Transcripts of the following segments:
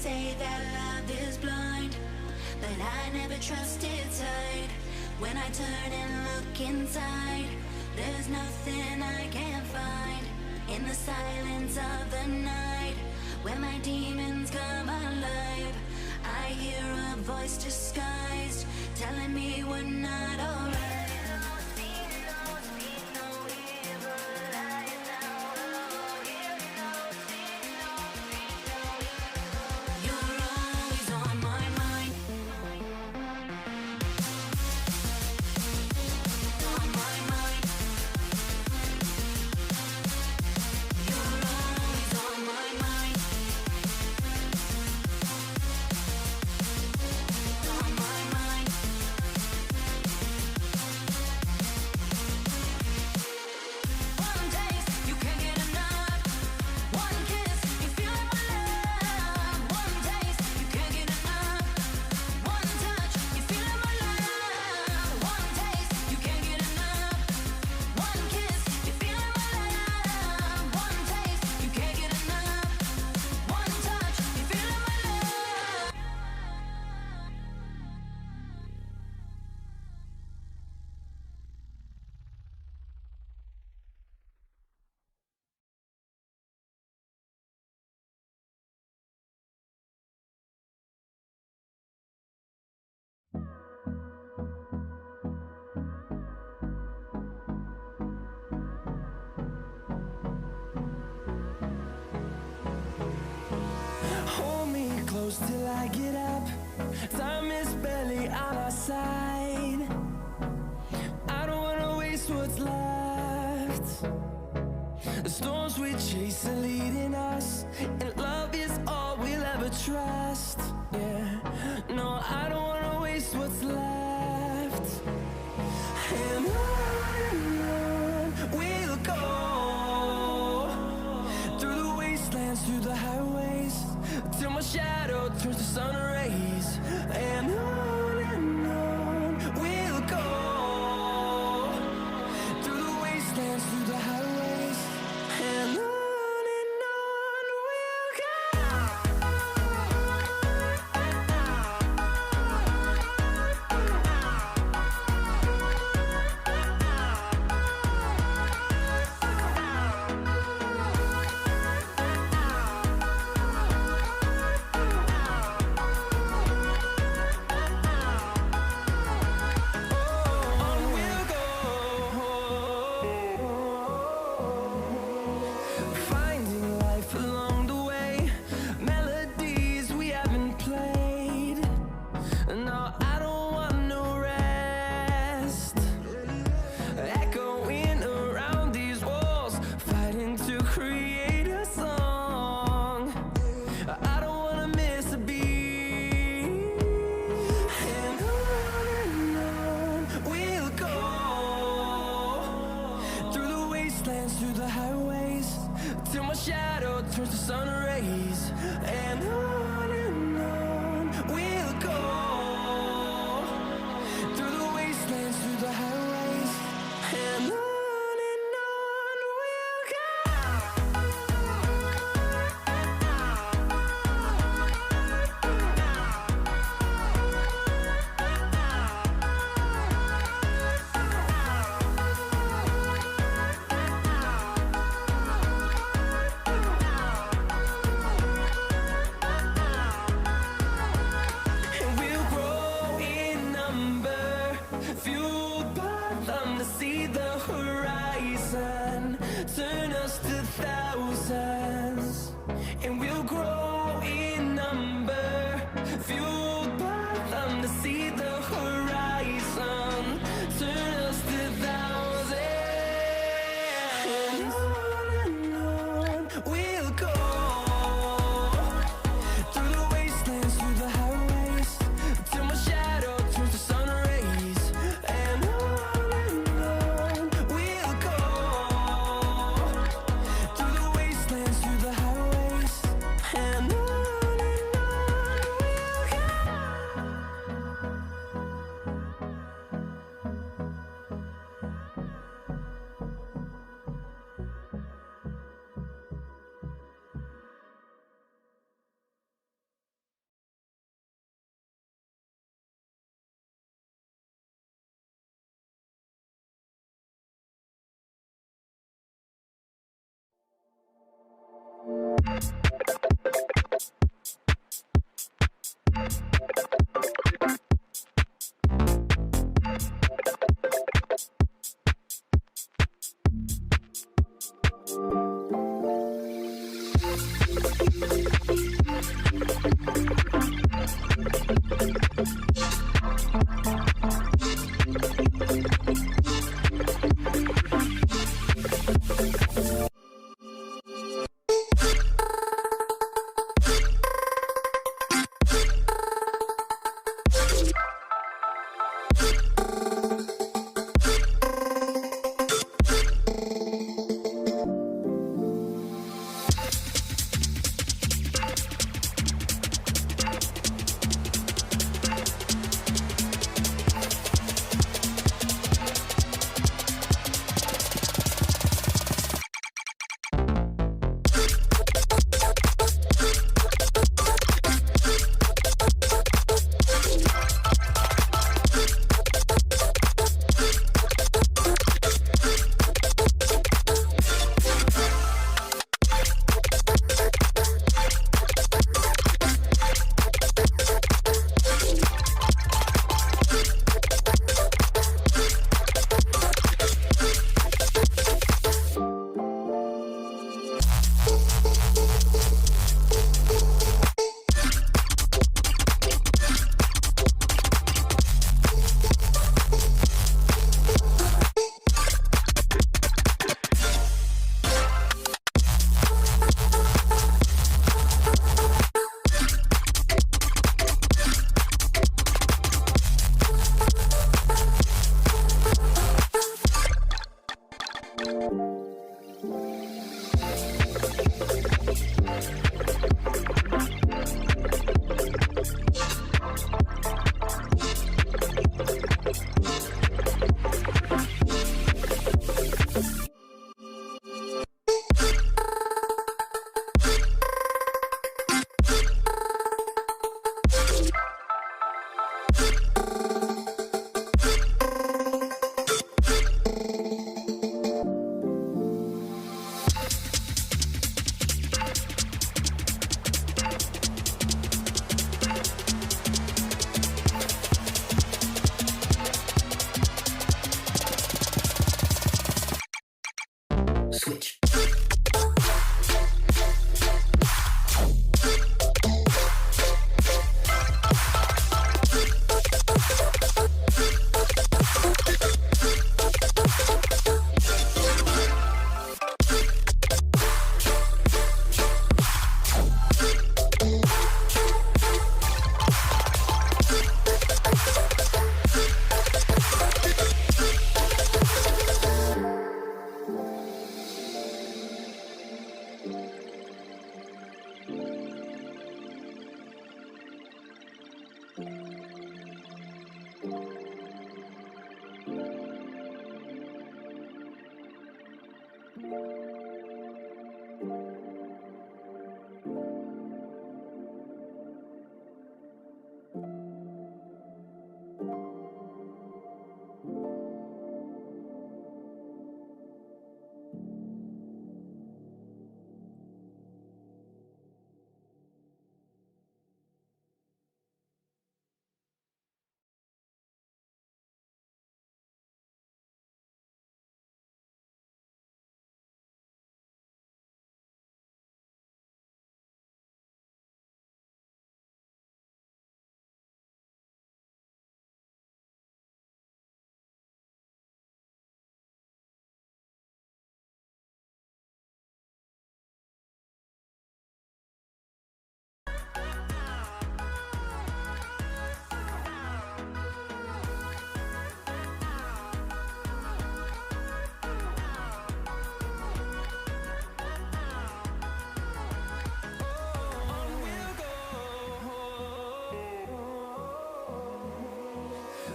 say that love is blind, but I never trusted tight. When I turn and look inside, there's nothing I can't find. In the silence of the night, when my demons come alive, I hear a voice disguised, telling me we're not alright. Close till I get up. Time is barely on our side. I don't wanna waste what's left. The storms we chase are leading us, and love is all we'll ever trust. Yeah, no, I don't wanna waste what's left. And on we'll go, through the wastelands, through the highways, till my shadow turns to sun rays. And on we'll go, through the wastelands, through the highways, and on we'll go. Through the highways, till my shadow turns to sun rays. And on we'll go, through the wastelands, through the highways, and on we'll go.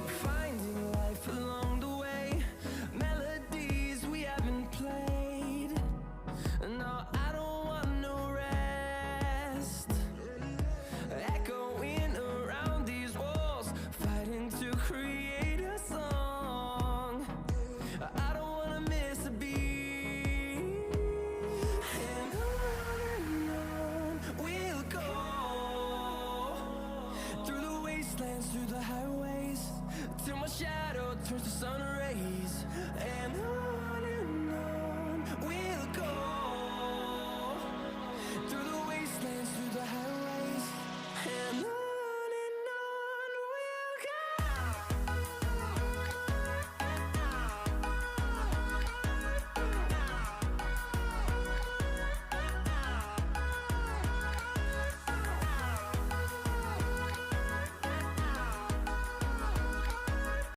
Finding life along the way, melodies we haven't played. No, I don't want no rest. Echoing around these walls, fighting to create a song. I don't wanna miss a beat. And on we'll go, through the wastelands, through the highways, till my shadow turns to sun rays. And on